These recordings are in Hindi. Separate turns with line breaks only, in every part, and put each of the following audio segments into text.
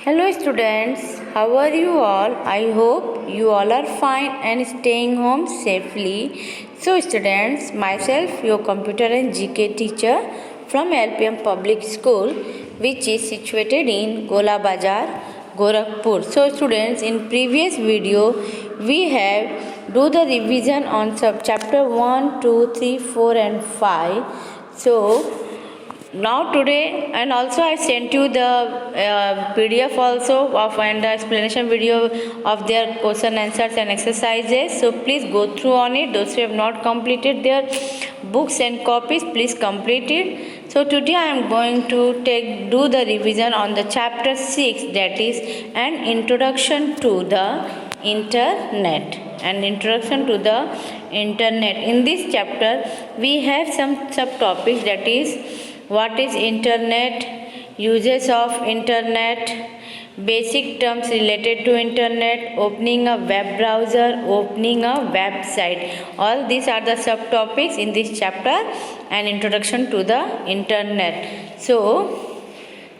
Hello students, how are you all? I hope you all are fine and staying home safely. So students, myself your computer and GK teacher from LPM Public School which is situated in Gola Bazar, Gorakhpur. So students, in previous video we have do the revision on chapter 1, 2, 3, 4 and 5. So now today, and also I sent you the PDF also of and the explanation video of their question answers and exercises. So please go through on it. Those who have not completed their books and copies, please complete it. So today I am going to do the revision on the chapter 6, that is an introduction to the internet. An introduction to the internet. In this chapter we have some subtopics, that is what is internet, uses of internet, basic terms related to internet, opening a web browser, opening a website. All these are the subtopics in this chapter, an introduction to the internet. So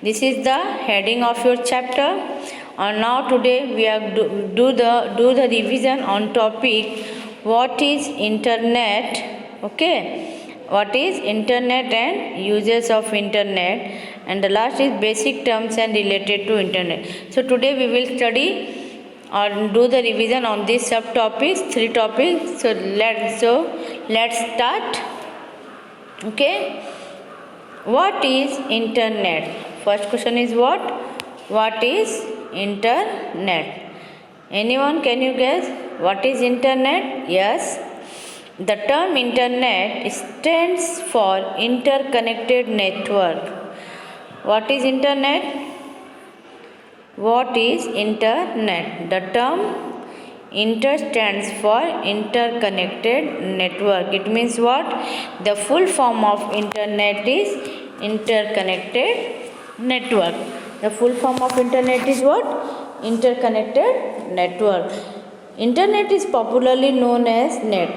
this is the heading of your chapter. And now today we are do the revision on topic what is internet. Okay, what is internet and uses of internet, and the last is basic terms and related to internet. So today we will study or do the revision on these subtopics, 3 topics. So let's start. Okay, what is internet? First question is what is internet? Anyone, can you guess what is internet? Yes, the term internet stands for interconnected network. What is internet? What is internet? The term inter stands for interconnected network. It means what? The full form of internet is interconnected network. The full form of internet is what? Interconnected network. Internet is popularly known as net.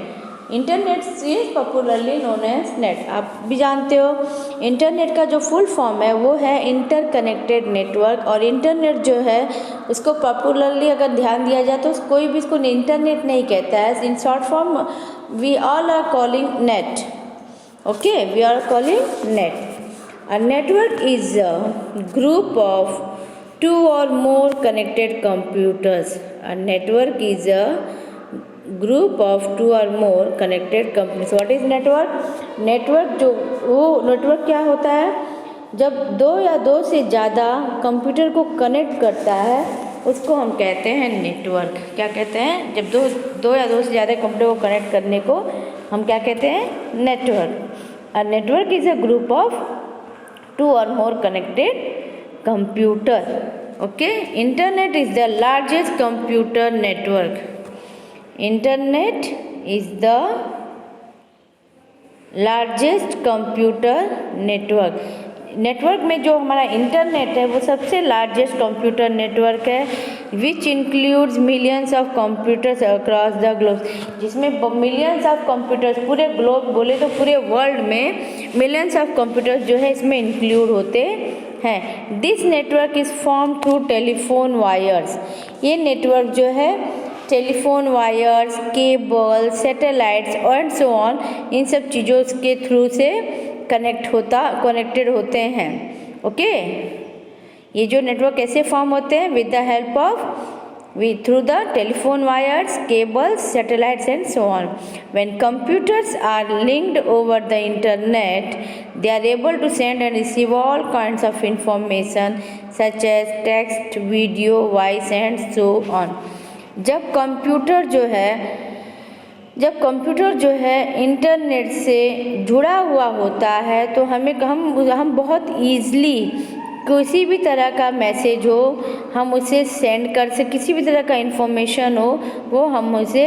Internet is popularly known as net. आप भी जानते हो इंटरनेट का जो फुल फॉर्म है वो है इंटरकनेक्टेड नेटवर्क. और इंटरनेट जो है उसको पॉपुलरली अगर ध्यान दिया जाए तो कोई भी इसको इंटरनेट नहीं कहता है. In short form we all are calling net. Okay, we are calling net. A network is a group of 2 or more connected computers. A network is a group of 2 or more connected computers. What is network? Network जो वो नेटवर्क क्या होता है? जब 2 या 2 से ज़्यादा कंप्यूटर को कनेक्ट करता है उसको हम कहते हैं नेटवर्क. क्या कहते हैं? जब दो या 2 से ज़्यादा कंप्यूटर को कनेक्ट करने को हम क्या कहते हैं? Network. A network is a group of 2 or more connected computer. Okay, internet is the largest computer network. Internet is the largest computer network. Network में जो हमारा इंटरनेट है वो सबसे लार्जेस्ट कंप्यूटर नेटवर्क है. Which includes millions of computers across the globe. जिसमें मिलियंस ऑफ कंप्यूटर्स, पूरे ग्लोब बोले तो पूरे वर्ल्ड में मिलियंस ऑफ कंप्यूटर्स जो है इसमें इंक्लूड होते हैं. This network is form through telephone wires. ये नेटवर्क जो है telephone wires, cable, satellites and so on, इन सब चीज़ों के थ्रू से कनेक्टेड होते हैं. ओके, ये जो नेटवर्क कैसे फॉर्म होते हैं? With the help of through the telephone wires, cables, satellites and so on. When computers are linked over the internet they are able to send and receive all kinds of information such as text, video, voice and so on. जब कंप्यूटर जो है इंटरनेट से जुड़ा हुआ होता है तो हम बहुत ईज़िली किसी भी तरह का मैसेज हो हम उसे सेंड कर सकते, किसी भी तरह का इंफॉर्मेशन हो वो हम उसे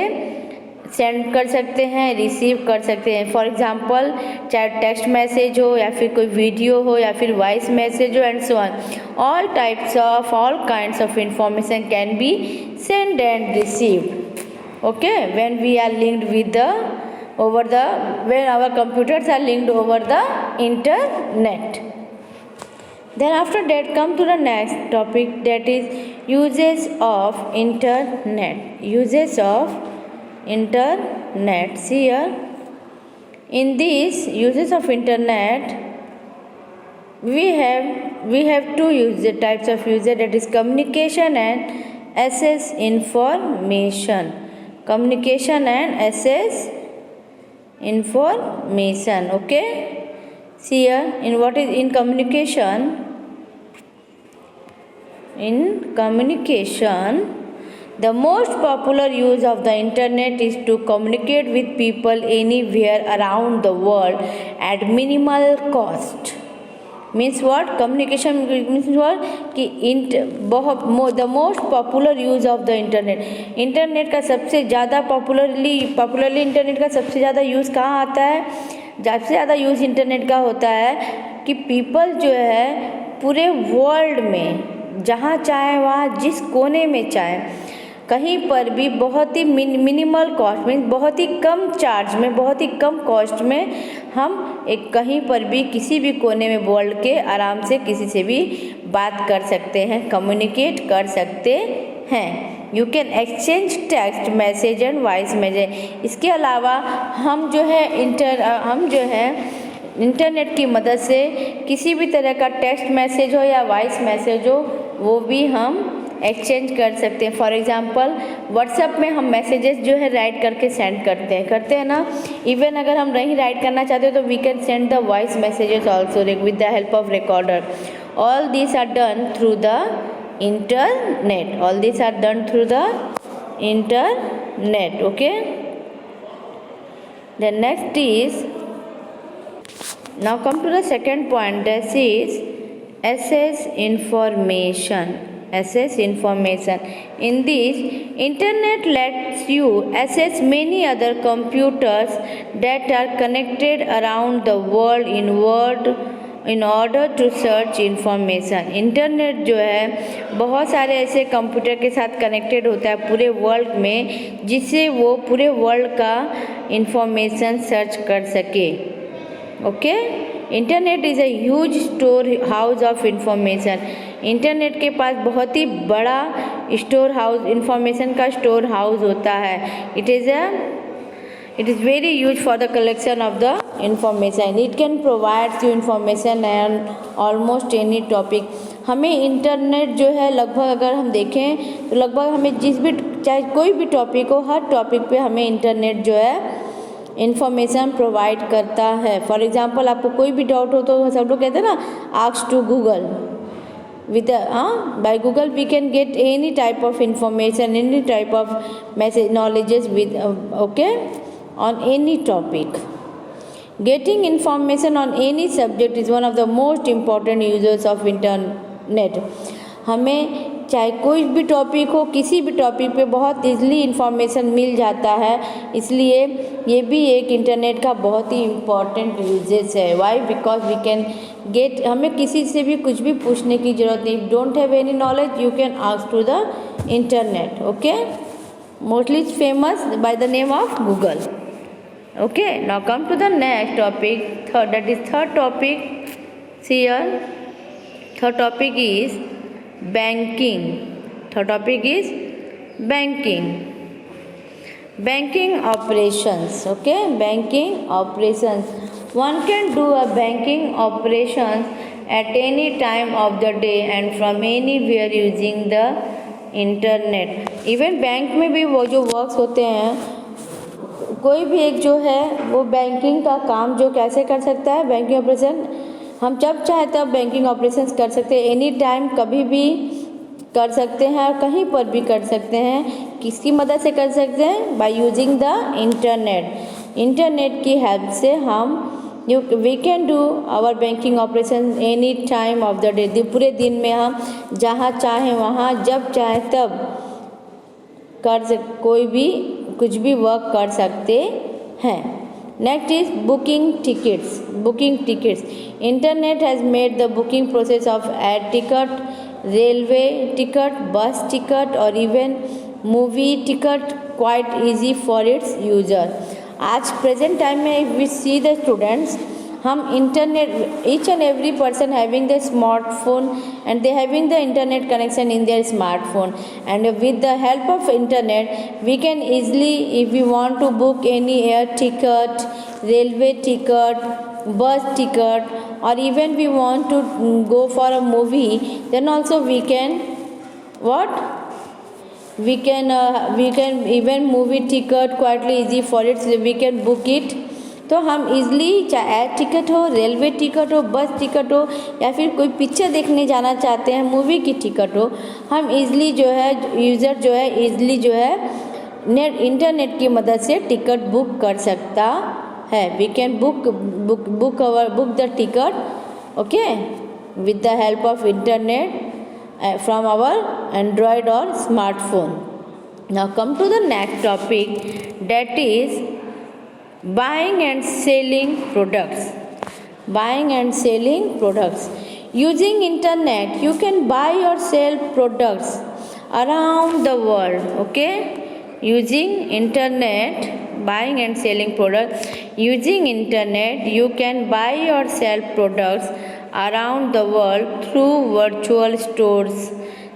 सेंड कर सकते हैं, रिसीव कर सकते हैं. फॉर एग्जांपल चाहे टेक्स्ट मैसेज हो या फिर कोई वीडियो हो या फिर वॉइस मैसेज हो and so on. All kinds of information can be send and received. Okay, when we are linked with when our computers are linked over the internet. Then after that come to the next topic, that is uses of internet. Uses of internet. See here, in these uses of internet we have two types of user, that is communication and access information. Communication and access information. Okay, see here, in what is in communication, the most popular use of the internet is to communicate with people anywhere around the world at minimal cost. Means what? Communication means what? कि the most popular use of the internet. Internet का सबसे ज़्यादा पॉपुलरली इंटरनेट का सबसे ज़्यादा यूज़ कहाँ आता है? सबसे ज़्यादा यूज़ इंटरनेट का होता है कि पीपल जो है पूरे वर्ल्ड में जहाँ चाहे वहाँ जिस कोने में चाहे कहीं पर भी बहुत ही मिनिमल कॉस्ट में, बहुत ही कम चार्ज में, बहुत ही कम कॉस्ट में हम एक कहीं पर भी किसी भी कोने में वर्ल्ड के आराम से किसी से भी बात कर सकते हैं, कम्युनिकेट कर सकते हैं। You can exchange text message and voice message. इसके अलावा हम जो है इंटरनेट की मदद से किसी भी तरह का टेक्स्ट मैसेज हो या वॉइस मैसेज हो वो भी हम एक्सचेंज कर सकते हैं। फॉर एग्जांपल व्हाट्सएप में हम मैसेजेस जो है राइट करके सेंड करते हैं ना। इवन अगर हम नहीं राइट करना चाहते तो we can send the voice messages also with the help of recorder. All this are done through the internet. All this are done through the internet. Okay, the next is now come to the second point, that is access information. Access information. In this, internet lets you access many other computers that are connected around the world in order to search information. Internet जो है बहुत सारे ऐसे कंप्यूटर के साथ कनेक्टेड होता है पूरे वर्ल्ड में जिससे वो पूरे वर्ल्ड का इंफॉर्मेशन सर्च कर सके। Okay, internet is a huge store house of information. Internet के पास बहुत ही बड़ा स्टोर हाउस, इंफॉर्मेशन का स्टोर हाउस होता है। It is very use for the collection of the information. It can provide you information and almost any topic. हमें इंटरनेट जो है लगभग अगर हम देखें तो लगभग हमें जिस भी चाहे कोई भी टॉपिक हो, हर टॉपिक पे हमें इंटरनेट जो है इंफॉर्मेशन प्रोवाइड करता है। फॉर एग्जांपल आपको कोई भी डाउट हो तो सब लोग कहते हैं ना ask to Google. with by Google we can get any type of information, any type of message knowledges with okay, on any topic. Getting information on any subject is one of the most important uses of internet. हमें चाहे कोई भी टॉपिक हो, किसी भी टॉपिक पे बहुत ईजिली इंफॉर्मेशन मिल जाता है, इसलिए ये भी एक इंटरनेट का बहुत ही इम्पॉर्टेंट यूजेस है। Why? Because we can get, हमें किसी से भी कुछ भी पूछने की ज़रूरत नहीं। Don't have any knowledge, you can ask to the internet. Okay, mostly famous by the name of Google. Okay, now come to the next topic, third, that is third topic. See here, third topic is banking. Third topic is banking. Banking operations. Okay, banking operations. One can do a banking operations at any time of the day and from anywhere using the internet. Even bank में भी वो जो वर्क्स होते हैं, कोई भी एक जो है वो बैंकिंग का काम जो कैसे कर सकता है, बैंकिंग ऑपरेशन हम जब चाहे तब बैंकिंग ऑपरेशंस कर सकते हैं। एनी टाइम, कभी भी कर सकते हैं और कहीं पर भी कर सकते हैं। किसकी मदद से कर सकते हैं? By using the internet. Internet की हेल्प से हम we can do our banking operation any time of the day. पूरे दिन में हम जहाँ चाहें वहाँ, जब चाहे तब कोई भी कुछ भी वर्क कर सकते हैं। Next is booking tickets. Booking tickets. Internet has made the booking process of air ticket, railway ticket, bus ticket or even movie ticket quite easy for its user. आज प्रेजेंट टाइम में if we see the students, हम internet, each and every person having the smartphone and they having the internet connection in their smartphone, and with the help of internet we can easily, if we want to book any air ticket, railway ticket, bus ticket, or even we want to go for a movie, then also we can what we can even movie ticket quietly easy for it, so we can book it. तो हम इजली, चाहे एयर टिकट हो, रेलवे टिकट हो, बस टिकट हो, या फिर कोई पिक्चर देखने जाना चाहते हैं, मूवी की टिकट हो, हम इजली जो है, यूज़र जो है इजली जो है नेट, इंटरनेट की मदद से टिकट बुक कर सकता है. We can book the ticket, okay, with the help of internet from our Android or smartphone. Now come to the next topic, that is buying and selling products. Buying and selling products. Using internet you can buy or sell products around the world, okay? Using internet, buying and selling products. Using internet you can buy or sell products around the world through virtual stores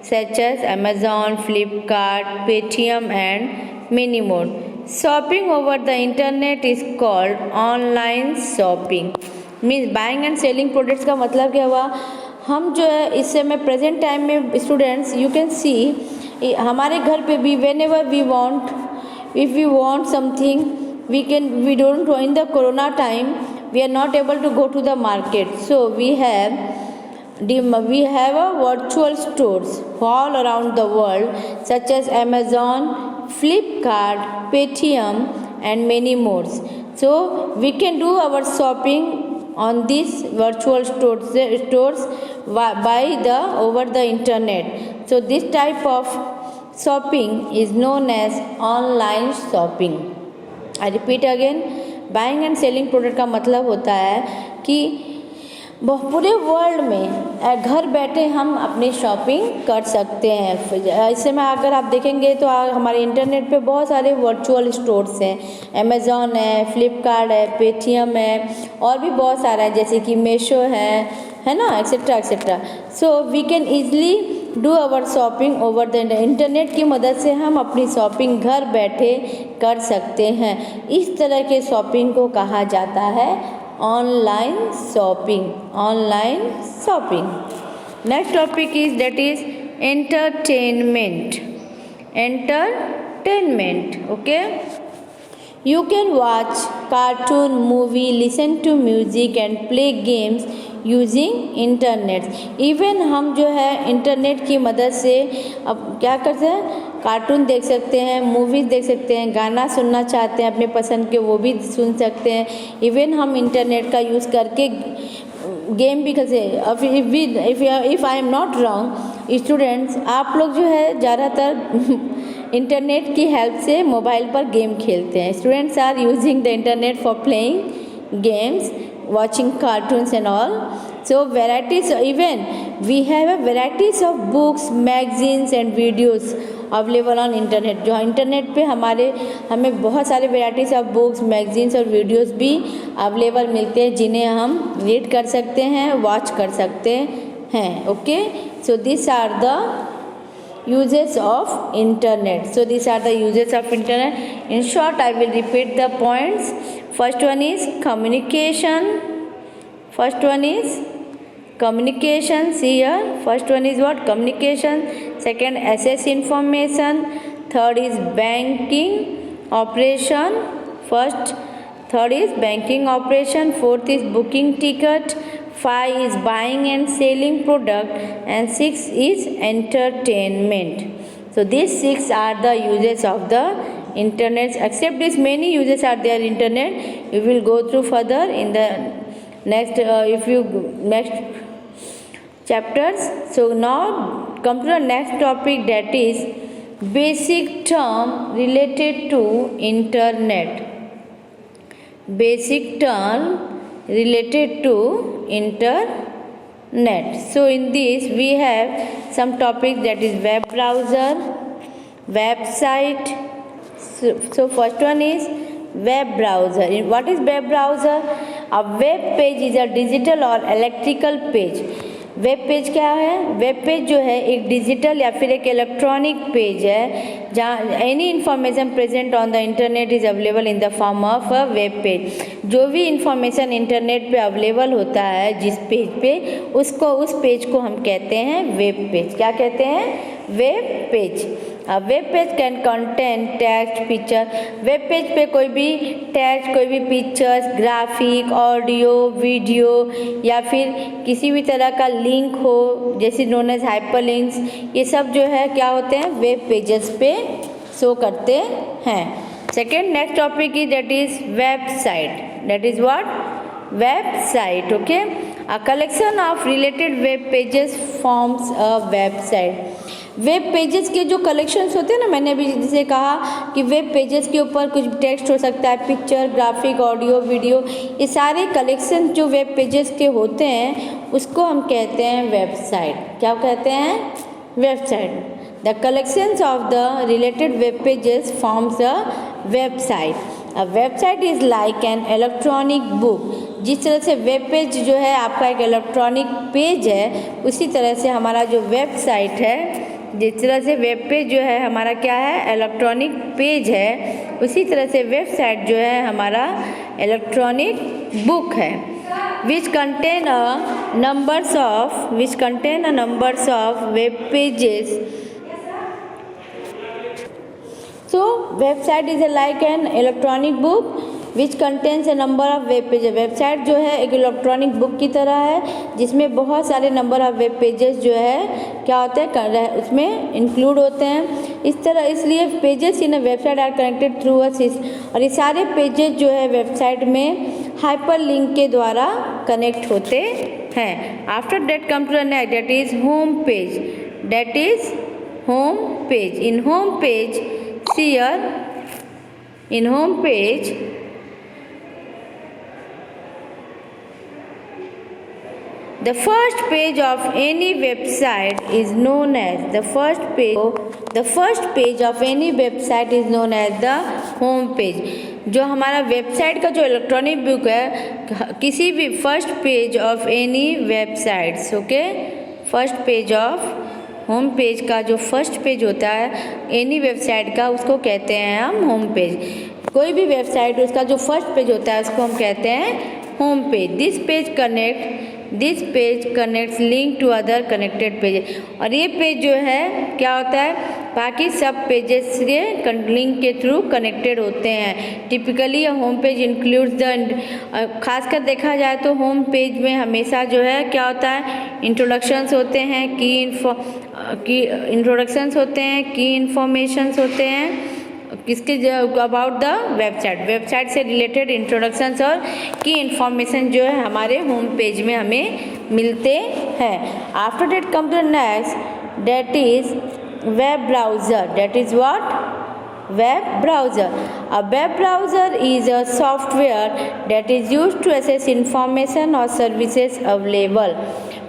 such as Amazon, Flipkart, Paytm and many more. Shopping over the internet is called online shopping. Means buying and selling products का मतलब क्या हुआ, हम जो है इस समय प्रेजेंट टाइम में स्टूडेंट्स, यू कैन सी हमारे घर पे भी whenever we want, if we want something we don't, in the corona time we are not able to go to the market, so we have a virtual stores all around the world such as Amazon, Flipkart, Paytm and many more. So we can do our shopping on these virtual stores over the internet. So this type of shopping is known as online shopping. I repeat again, buying and selling product का मतलब होता है कि पूरे वर्ल्ड में घर बैठे हम अपनी शॉपिंग कर सकते हैं. इससे में अगर आप देखेंगे तो हमारे इंटरनेट पे बहुत सारे वर्चुअल स्टोर्स हैं, अमेज़ॉन है, फ्लिपकार्ट है, पेटीएम है, और भी बहुत सारा है, जैसे कि मीशो है ना, etcetera etcetera. So we can easily do our shopping over the internet की मदद से हम अपनी शॉपिंग घर बैठे कर सकते हैं. इस तरह के शॉपिंग को कहा जाता है online shopping. Online shopping. Next topic is that is entertainment. Entertainment, okay. You can watch cartoon, movie, listen to music and play games using internet. Even हम जो है इंटरनेट की मदद से अब क्या करते हैं, कार्टून देख सकते हैं, मूवीज़ देख सकते हैं, गाना सुनना चाहते हैं अपने पसंद के वो भी सुन सकते हैं. इवन हम इंटरनेट का यूज़ करके गेम भी खेलते हैं. अब if I am not wrong students, आप लोग जो है ज़्यादातर इंटरनेट की हेल्प से मोबाइल पर गेम खेलते हैं. Students are using the internet for playing games, watching cartoons and all. So varieties, even we have a varieties of books, magazines and videos available on internet. जो इंटरनेट पे हमें बहुत सारे वेराइटीज़ ऑफ बुक्स, मैगजीन्स और वीडियोस भी अवेलेबल मिलते हैं, जिन्हें हम रीड कर सकते हैं, वॉच कर सकते हैं. Okay, so this are the uses of internet. So these are the uses of internet. In short, I will repeat the points. First one is communication. First one is communication. See here, first one is what? Communication. Second, access information. Third is banking operation. Third is banking operation. Fourth is booking ticket. 5 is buying and selling product, and 6 is entertainment. So these 6 are the uses of the internet. Except this, many uses are there internet. We will go through further in the next next chapters. So now come to the next topic, that is basic term related to internet. Basic term related to internet. So in this we have some topics, that is web browser, website. So first one is web browser. What is web browser? A web page is a digital or electrical page. Web page क्या है? वेब पेज जो है एक डिजिटल या फिर एक इलेक्ट्रॉनिक पेज है जहाँ any information present on the internet is available in the form of a web page. जो भी इंफॉर्मेशन इंटरनेट पे अवेलेबल होता है जिस पेज पे, उसको उस पेज को हम कहते हैं वेब पेज। क्या कहते हैं? Web page. Web page can contain text, picture. Web page पे कोई भी टेक्स्ट, कोई भी पिक्चर्स, ग्राफिक, ऑडियो, वीडियो या फिर किसी भी तरह का लिंक हो, जैसे नोन एज हाइपरलिंक्स, ये सब जो है क्या होते हैं? वेब पेजेस पे शो करते हैं। Second next topic is that is website. That is what? Website. Okay, a collection of related web pages forms a website. Web pages के जो कलेक्शंस होते हैं ना, मैंने अभी जैसे कहा कि वेब पेजेस के ऊपर कुछ टेक्स्ट हो सकता है, पिक्चर, ग्राफिक, ऑडियो, वीडियो, ये सारे कलेक्शन जो वेब पेजेस के होते हैं उसको हम कहते हैं वेबसाइट। क्या कहते हैं? Website. The collections of the related web pages forms a website. A website is like an electronic book. जिस तरह से वेब पेज जो है आपका एक इलेक्ट्रॉनिक पेज है, उसी तरह से हमारा जो वेबसाइट है, जिस तरह से वेब पेज जो है हमारा क्या है? इलेक्ट्रॉनिक पेज है, उसी तरह से वेबसाइट जो है हमारा इलेक्ट्रॉनिक बुक है। which contain a numbers of web pages. So website is like an electronic book which contains a number of web pages. Website जो है एक इलेक्ट्रॉनिक बुक की तरह है जिसमें बहुत सारे नंबर ऑफ वेब पेजेस जो है क्या होते हैं? उसमें इंक्लूड होते हैं। इस तरह इसलिए pages in a website R connected through a system. और ये सारे पेजेस जो है वेबसाइट में हाइपर लिंक के द्वारा कनेक्ट होते हैं। After that come to the next, that is home page. That is home page. In home page, see here, in home page the first page of any website is known as the first page of any website is known as the home page. जो हमारा वेबसाइट का जो इलेक्ट्रॉनिक बुक है, किसी भी first page of any websites, okay, first page of home page का जो फर्स्ट पेज होता है एनी वेबसाइट का, उसको कहते हैं हम होम पेज। कोई भी वेबसाइट उसका जो फर्स्ट पेज होता है उसको हम कहते हैं home page. This page connects link to other connected page. और ये पेज जो है क्या होता है? बाकी सब पेजेस से लिंक के थ्रू कनेक्टेड होते हैं। Typically home page includes the, खासकर देखा जाए तो होम पेज में हमेशा जो है क्या होता है? इंट्रोडक्शंस होते हैं, इंट्रोडक्शंस होते हैं, की इन्फॉर्मेशंस होते हैं किसके अबाउट द वेबसाइट से रिलेटेड इंट्रोडक्शंस और की इन्फॉर्मेशन जो है हमारे होम पेज में हमें मिलते हैं। After that come to next, that is web browser. That is what? Web browser. A web browser is a software that is used to access information or services available.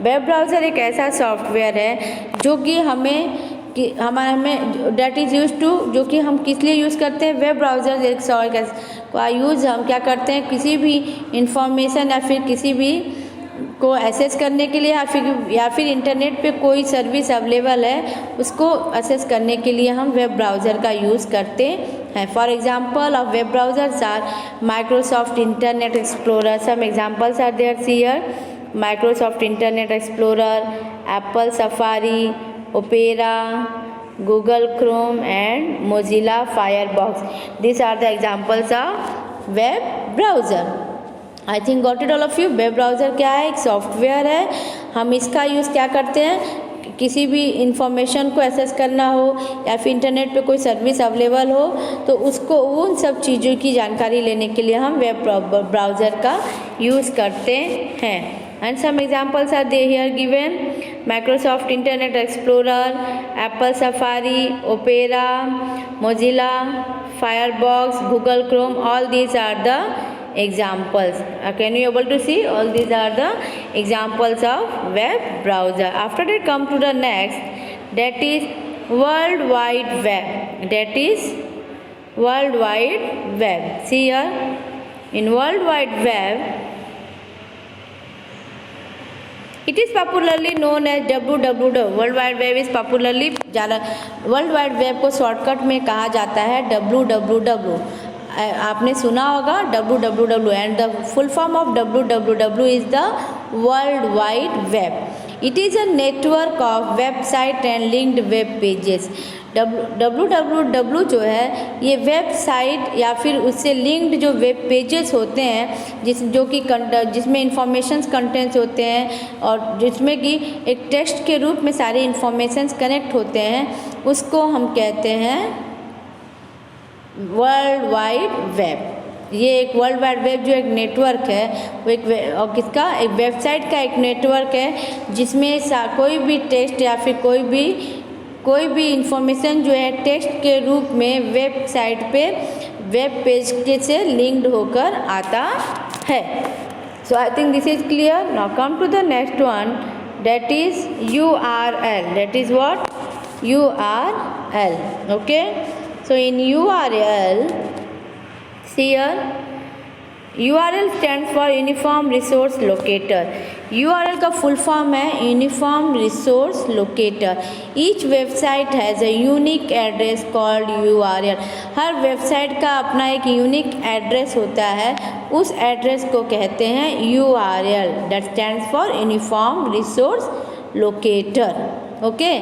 Web browser एक ऐसा सॉफ्टवेयर है जो कि हमें डेट इज़ यूज टू, जो कि हम किस लिए यूज़ करते हैं? वेब ब्राउज़र एक का यूज़ हम क्या करते हैं? किसी भी इंफॉर्मेशन या फिर किसी भी को एक्सेस करने के लिए या फिर इंटरनेट पे कोई सर्विस अवेलेबल है उसको एक्सेस करने के लिए हम वेब ब्राउज़र का यूज़ करते हैं। For example of web browsers are Microsoft Internet Explorer. Some examples are there here: Microsoft Internet Explorer, Apple Safari, Opera, Google Chrome and Mozilla Firefox. These are the examples of web browser. I think got it all of you. Web browser क्या है? एक सॉफ्टवेयर है। हम इसका यूज़ क्या करते हैं? किसी भी इंफॉर्मेशन को एक्सेस करना हो या फिर इंटरनेट पे कोई सर्विस अवेलेबल हो तो उसको उन सब चीज़ों की जानकारी लेने के लिए हम वेब ब्राउज़र का यूज़ करते हैं। And some examples are there here given: Microsoft Internet Explorer, Apple Safari, Opera, Mozilla Firefox, Google Chrome. All these are the examples. Can you able to see? All these are the examples of web browser. After that come to the next, that is World Wide Web. That is World Wide Web. See here, in World Wide Web It is popularly known as www. World wide web is popularly world wide web को शॉर्टकट में कहा जाता है www. आपने सुना होगा www and the full form of www is the world wide web. It is a network of website and linked web pages. www जो है ये वेबसाइट या फिर उससे लिंक्ड जो वेब पेजेस होते हैं जिसमें इंफॉर्मेशंस कंटेंट्स होते हैं और जिसमें कि एक टेक्स्ट के रूप में सारे इंफॉर्मेशंस कनेक्ट होते हैं, उसको हम कहते हैं वर्ल्ड वाइड वेब. ये एक वर्ल्ड वाइड वेब जो एक नेटवर्क है वो और किसका एक वेबसाइट का एक नेटवर्क है जिसमें कोई भी टेक्स्ट या फिर कोई भी इंफॉर्मेशन जो है टेक्स्ट के रूप में वेबसाइट पे वेब पेज के से लिंक्ड होकर आता है. So I think this is clear. Now come to the next one, that is URL. That is what? URL. Okay, so in URL, see here, URL stands for uniform resource locator. URL का फुल फॉर्म है uniform resource locator. Each website has a unique address called URL. हर वेबसाइट का अपना एक यूनिक एड्रेस होता है, उस एड्रेस को कहते हैं URL. That stands for uniform resource locator. Okay,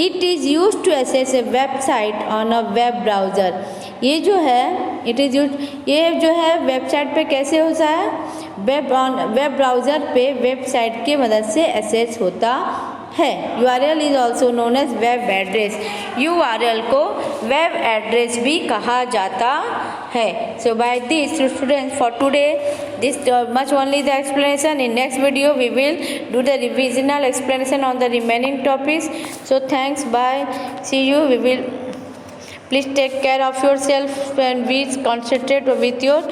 it is use to access a website on a web browser. ये जो है ये जो है वेबसाइट पे कैसे होता है? वेब ब्राउज़र पे वेबसाइट की मदद से एक्सेस होता है. URL is also known as web address. URL को वेब एड्रेस भी कहा जाता है. So by this students for today this much only the explanation. In next video we will do the revisional explanation on the remaining topics. So thanks, bye, see you. We will please take care of yourself and be concentrate with your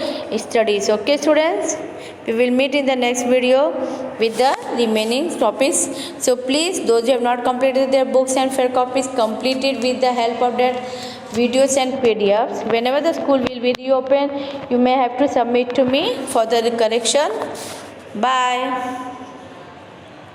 studies. Okay students, we will meet in the next video with the remaining topics. So please, those who have not completed their books and fair copies, complete it with the help of that videos and PDFs. Whenever the school will be reopened, you may have to submit to me for the correction. Bye.